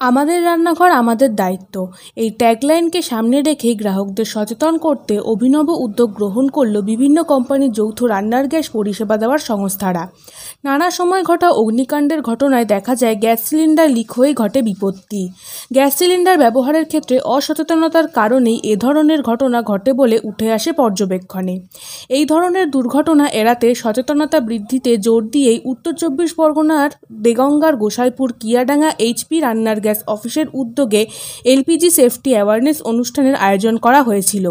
আমাদের রান্নাঘর আমাদের দায়িত্ব, এই ট্যাগলাইনকে সামনে রেখেই গ্রাহকদের সচেতন করতে অভিনব উদ্যোগ গ্রহণ করল বিভিন্ন কোম্পানির যৌথ রান্নার গ্যাস পরিষেবা দেওয়ার সংস্থারা। নানা সময় ঘটা অগ্নিকাণ্ডের ঘটনায় দেখা যায় গ্যাস সিলিন্ডার লিক হয়ে ঘটে বিপত্তি। গ্যাস সিলিন্ডার ব্যবহারের ক্ষেত্রে অসচেতনতার কারণেই এ ধরনের ঘটনা ঘটে বলে উঠে আসে পর্যবেক্ষণে। এই ধরনের দুর্ঘটনা এড়াতে সচেতনতা বৃদ্ধিতে জোর দিয়েই উত্তর ২৪ পরগনার দেগঙ্গার গোসাইপুর কিয়াডাঙ্গা এইচপি রান্নার গ্যাস অফিসের উদ্যোগে এলপিজি সেফটি অ্যাওয়ারনেস অনুষ্ঠানের আয়োজন করা হয়েছিল,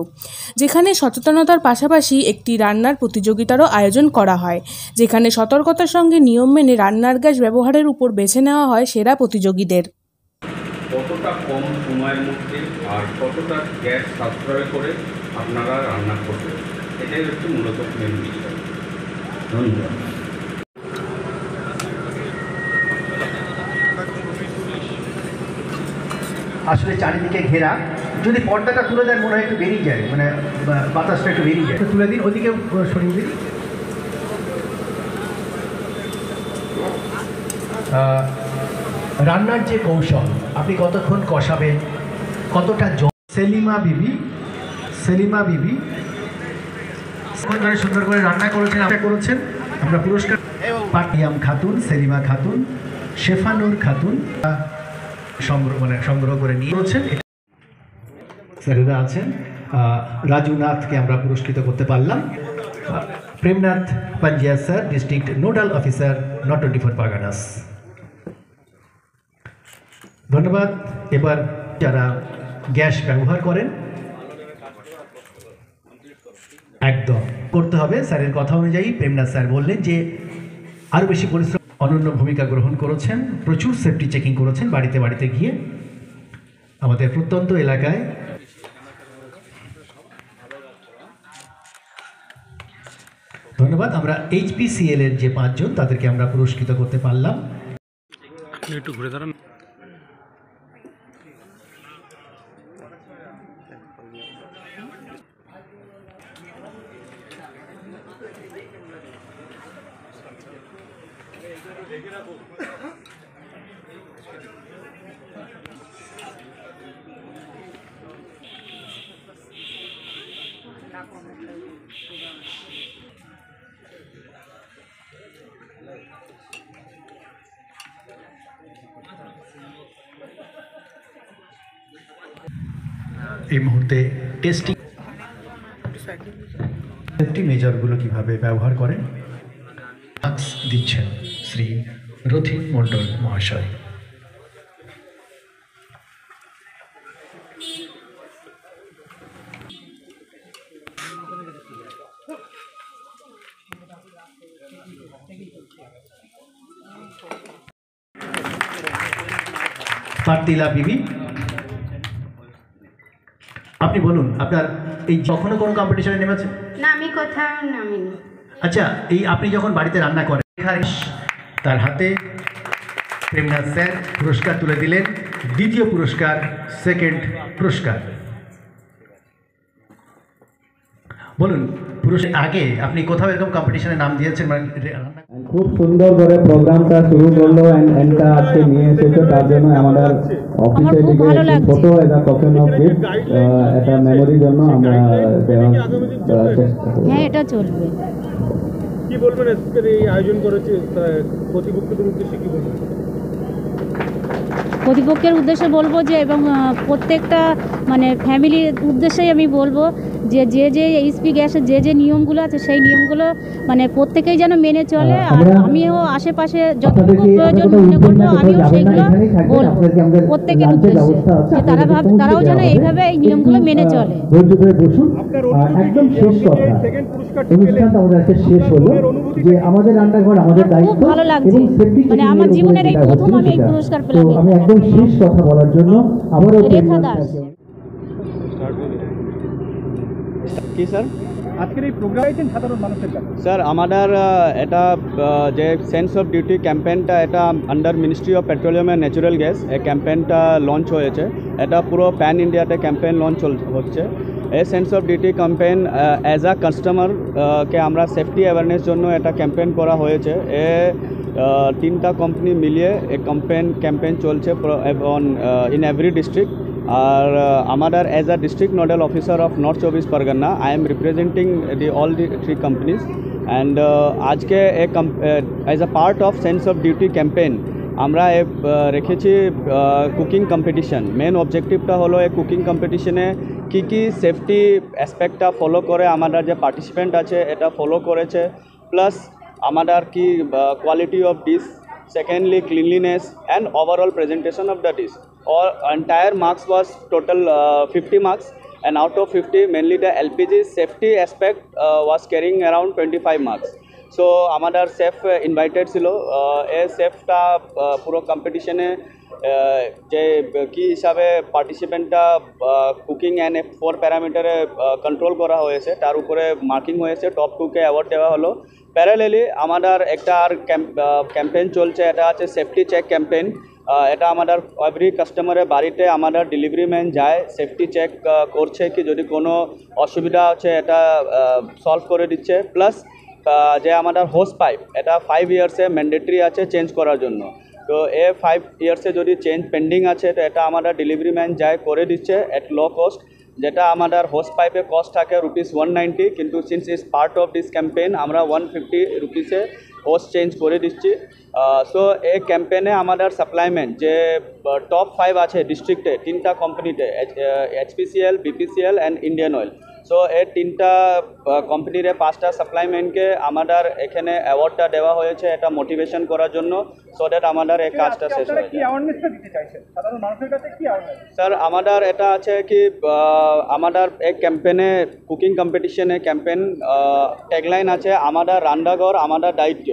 যেখানে সচেতনতার পাশাপাশি একটি রান্নার প্রতিযোগিতারও আয়োজন করা হয়, যেখানে সতর্কতার সঙ্গে নিয়ম মেনে রান্নার গ্যাস ব্যবহারের উপর বেছে নেওয়া হয় সেরা প্রতিযোগীদের। কতটা কম সময়ের মধ্যে আর কতটা গ্যাস সাশ্রয় করে আপনারা রান্না করবেন, এটাই হচ্ছে মূলত মেন বিষয়। ধন্যবাদ। আসলে চারিদিকে ঘেরা, যদি পর্দাটা তুলে দেন মনে হয় একটু বেরিয়ে যায়, মানে বাতাসটা একটু বেরিয়ে যায়, তুলে দিন, ওদিকে সরিয়ে দিন। রান্নার যে কৌশল, আপনি কতক্ষণ কষাবেন, কতটা জল। সেলিমা বিবি সুন্দর করে রান্না করেছেন। আমরা পুরস্কার পাটিয়াম খাতুন, সেলিমা খাতুন, শেফানুর খাতুন সংগ্রহ করে নিয়েছেন। স্যারেরা আছেন, রাজু নাথকে আমরা পুরস্কৃত করতে পারলাম। Premnath Panjia sir, district nodal officer, north 24 Parganas. ধন্যবাদ। এবার যারা গ্যাস ব্যবহার করেন একদম করতে হবে স্যারের কথা অনুযায়ী। প্রেমনাথ স্যার বললেন যে আরও বেশি পরিশ্রম, অনন্য ভূমিকা গ্রহণ করেছেন, প্রচুর সেফটি চেকিং করেছেন বাড়িতে বাড়িতে গিয়ে আমাদের প্রত্যন্ত এলাকায়। ধন্যবাদ। আমরা HPCL এর যে 5 জন তাদেরকে আমরা পুরস্কৃত করতে পারলাম। একটু ঘুরে দাঁড়ান। এই মুহূর্তে টেস্টিং সেফটি মেজারগুলো কিভাবে ব্যবহার করেন দিচ্ছেন শ্রী রথিন মণ্ডল মহাশয়। পার্তিলা বিবি, আপনি বলুন, আপনার এই কখনো কোনো কম্পিটিশনে নেমেছেন? না, আমি কোথাও নামিনি। আচ্ছা, এই আপনি যখন বাড়িতে রান্না করেন, তার হাতে প্রেমনাথ স্যার পুরস্কার তুলে দিলেন, দ্বিতীয় পুরস্কার, সেকেন্ড পুরস্কার। বলুন, পুরস্কার আগে আপনি কোথাও এরকম কম্পিটিশনে নাম দিয়েছেন? খুব সুন্দর করে প্রোগ্রামটা শুরু করলো, এন্ডটা আজকে নিয়ে এসেছে, তার জন্য আমাদের অফিসে থেকে ফটো এটা কপেন অফ গিফট, এটা মেমোরির জন্য আমরা দেওয়ার চেষ্টা করব। হ্যাঁ, এটা চলবে। কি বলবেন আজকের এই আয়োজন করেছে, প্রতিপক্ষদের উদ্দেশ্যে কি বলবেন? প্রতিপক্ষের উদ্দেশ্যে বলবো যে, এবং প্রত্যেকটা মানে ফ্যামিলির উদ্দেশ্যেই আমি বলবো যে যে এইচপি গ্যাসের যে নিয়মগুলো আছে সেই নিয়মগুলো মানে প্রত্যেকেই যেন মেনে চলে। আর আমিও আশেপাশে যতটুকু প্রয়োজন মনে করবো আমিও সেইগুলো বলবো প্রত্যেকের উদ্দেশ্যে, যে তারাও যেন এইভাবে এই নিয়মগুলো মেনে চলে। একদম শেষ কথা, অনুষ্ঠানটা আমাদের আজকে শেষ হলো যে আমাদের রান্নাঘর আমাদের দায়িত্ব। খুব ভালো লাগছে, মানে আমার জীবনের এই প্রথম আমি এই পুরস্কার পেলাম। আমি একদম শেষ কথা বলার জন্য আবারও রেখা দাস। কি স্যার আজকের এই প্রোগ্রাম সাধারণ মানুষের কাছে? স্যার আমাদের এটা যে সেন্স অফ ডিউটি ক্যাম্পেইনটা, এটা under ministry of petroleum and natural gas এই ক্যাম্পেইনটা লঞ্চ হয়েছে। এটা পুরো প্যান ইন্ডিয়াতে ক্যাম্পেইন লঞ্চ হচ্ছে। এই sense of duty campaign as a customer কে আমরা সেফটি অ্যাওয়ারনেস জন্য এটা ক্যাম্পেইন করা হয়েছে। এ তিনটা কোম্পানি মিলিয়ে এই ক্যাম্পেইন চলছে এবং ইন এভরি ডিস্ট্রিক্ট। আর আমাদের as a district nodal officer of north চব্বিশ Parganas I am representing all the 3 companies and আজকে as a part of sense of duty campaign আমরা রেখেছি কুকিং কম্পিটিশন। মেন অবজেক্টিভটা হলো এই কুকিং কম্পিটিশনে কী সেফটি অ্যাসপেক্টটা ফলো করে আমাদের যে পার্টিসিপেন্ট আছে এটা ফলো করেছে, প্লাস আমাদের কি quality of dish, secondly cleanliness and overall presentation of the dish. All entire marks was total 50 marks, and out of 50 mainly the LPG safety aspect was carrying around 25 marks. So আমাদের safe invited ছিল। এই সেফটা পুরো কম্পিটিশনে যে কী হিসাবে পার্টিসিপেন্টটা cooking and 4 প্যারামিটারে control করা হয়েছে তার উপরে মার্কিং হয়েছে, টপ 2কে অ্যাওয়ার্ড দেওয়া হলো। প্যারালেলি আমাদের একটা আর ক্যাম্পেইন চলছে, এটা আছে সেফটি চেক ক্যাম্পেইন। এটা আমাদের এভরি কাস্টমারের বাড়িতে আমাদের ডেলিভারি ম্যান যায়, সেফটি চেক করছে কি যদি কোনো অসুবিধা আছে এটা সলভ করে দিচ্ছে। প্লাস যে আমাদের হোস পাইপ এটা 5 ইয়ার্সে ম্যান্ডেটরি আছে চেঞ্জ করার জন্য। তো 5 ইয়ার্সে যদি চেঞ্জ পেন্ডিং আছে তো এটা আমাদের ডেলিভারি ম্যান যায় করে দিচ্ছে এট লো কস্ট। যেটা আমাদের হোস পাইপে কস্ট থাকে ₹190, কিন্তু since is part of this campaign আমরা 150 রুপিসে হোস চেঞ্জ করে দিচ্ছি। সো এই ক্যাম্পেইনে আমাদের সাপ্লাইমেন্ট যে টপ 5 আছে ডিস্ট্রিক্টে 3টা কোম্পানিতে HPCL, BPCL and Indian oil. So এই 3টা কোম্পানির 5টা সাপ্লাইমেন্টকে আমাদের এখানে অ্যাওয়ার্ডটা দেওয়া হয়েছে এটা মোটিভেশন করার জন্য, সো দ্যাট আমাদের এই কাজটা শেষ হয়ে যায়। স্যার আমাদের এটা আছে কি আমাদের এই ক্যাম্পেইনে কুকিং কম্পিটিশনে ক্যাম্পেইন ট্যাগলাইন আছে আমাদের রান্নাঘর আমাদের দায়িত্ব।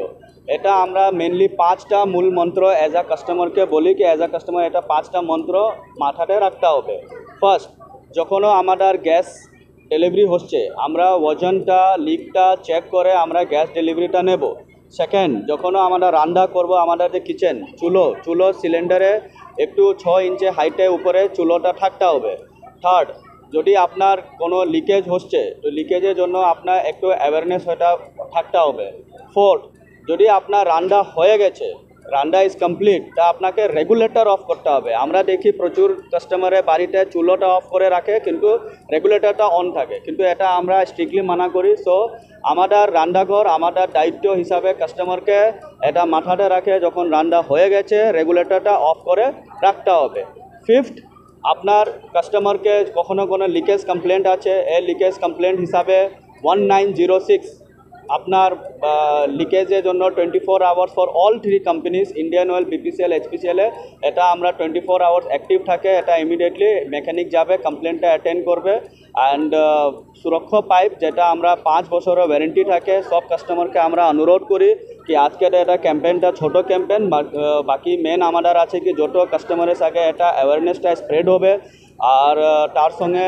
এটা আমরা মেনলি 5টা মূল মন্ত্র অ্যাজ আ কাস্টমারকে বলি কি অ্যাজ আ কাস্টমার এটা 5টা মন্ত্র মাথাতে রাখতে হবে। ফার্স্ট, যখনও আমাদের গ্যাস ডেলিভারি হচ্ছে আমরা ওজনটা লিকটা চেক করে আমরা গ্যাস ডেলিভারিটা নেব। সেকেন্ড, যখনও আমরা রান্না করব আমাদের যে কিচেন চুলো সিলিন্ডারে একটু 6 ইঞ্চি হাইটে উপরে চুলোটা থাকতে হবে। থার্ড, যদি আপনার কোনো লিকেজ হচ্ছে তো লিকেজের জন্য আপনার একটু অ্যাওয়ারনেস ওটা থাকতে হবে। ফোর্থ, যদি আপনার রান্না হয়ে গেছে রান্না ইজ কমপ্লিট তা আপনাকে রেগুলেটর অফ করতে হবে। আমরা দেখি প্রচুর কাস্টমারের বাড়িতে চুলোটা অফ করে রাখে কিন্তু রেগুলেটরটা অন থাকে, কিন্তু এটা আমরা স্ট্রিক্টলি মানা করি। সো আমাদের রান্নাঘর আমাদের দায়িত্ব হিসাবে কাস্টমারকে এটা মাথাতে রাখে যখন রান্না হয়ে গেছে রেগুলেটরটা অফ করে রাখতে হবে। ফিফথ, আপনার কাস্টমারকে কখনো কোনো লিকেজ কমপ্লেন্ট আছে এই লিকেজ কমপ্লেন্ট হিসাবে 1906 আপনার লিকেজের জন্য 24 hours for all 3 companies Indian oil, BPCL, HPCL এটা আমরা 24 আওয়ার্স অ্যাক্টিভ থাকে। এটা ইমিডিয়েটলি মেকানিক যাবে কমপ্লেনটা অ্যাটেন্ড করবে। অ্যান্ড সুরক্ষা পাইপ যেটা আমরা 5 বছরের ওয়ারেন্টি থাকে সব কাস্টমারকে আমরা অনুরোধ করি কি আজকে এটা ক্যাম্পেইনটা ছোটো ক্যাম্পেইন, বাকি মেন আমাদের আছে কি যত কাস্টমারের সাথে এটা অ্যাওয়ারনেসটা স্প্রেড হবে। আর তার সঙ্গে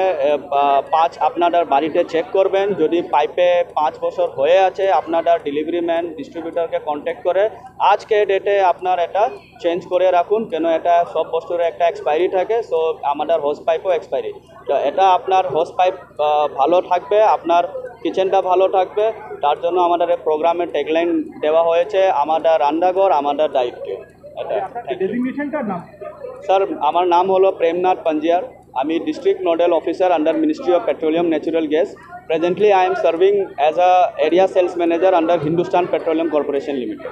5 আপনাদের বাড়িতে চেক করবেন, যদি পাইপে 5 বছর হয়ে আছে আপনাদের ডেলিভারি ম্যান ডিস্ট্রিবিউটরকে কন্ট্যাক্ট করে আজকে ডেটে আপনার এটা চেঞ্জ করে রাখুন, কেন এটা সব বছরের একটা এক্সপায়ারি থাকে। সো আমাদের হোস পাইপও এক্সপায়ারি, তো এটা আপনার হোস পাইপ ভালো থাকবে, আপনার কিচেনটা ভালো থাকবে, তার জন্য আমাদের এই প্রোগ্রামের ট্যাগলাইন দেওয়া হয়েছে আমাদের রান্নাঘর আমাদের দায়িত্ব। স্যার আমার নাম হলো প্রেমনাথ পাঞ্জিয়ার, আমি district nodal officer under ministry of petroleum natural gas. Presently I am serving as a area sales manager under Hindustan Petroleum Corporation Limited.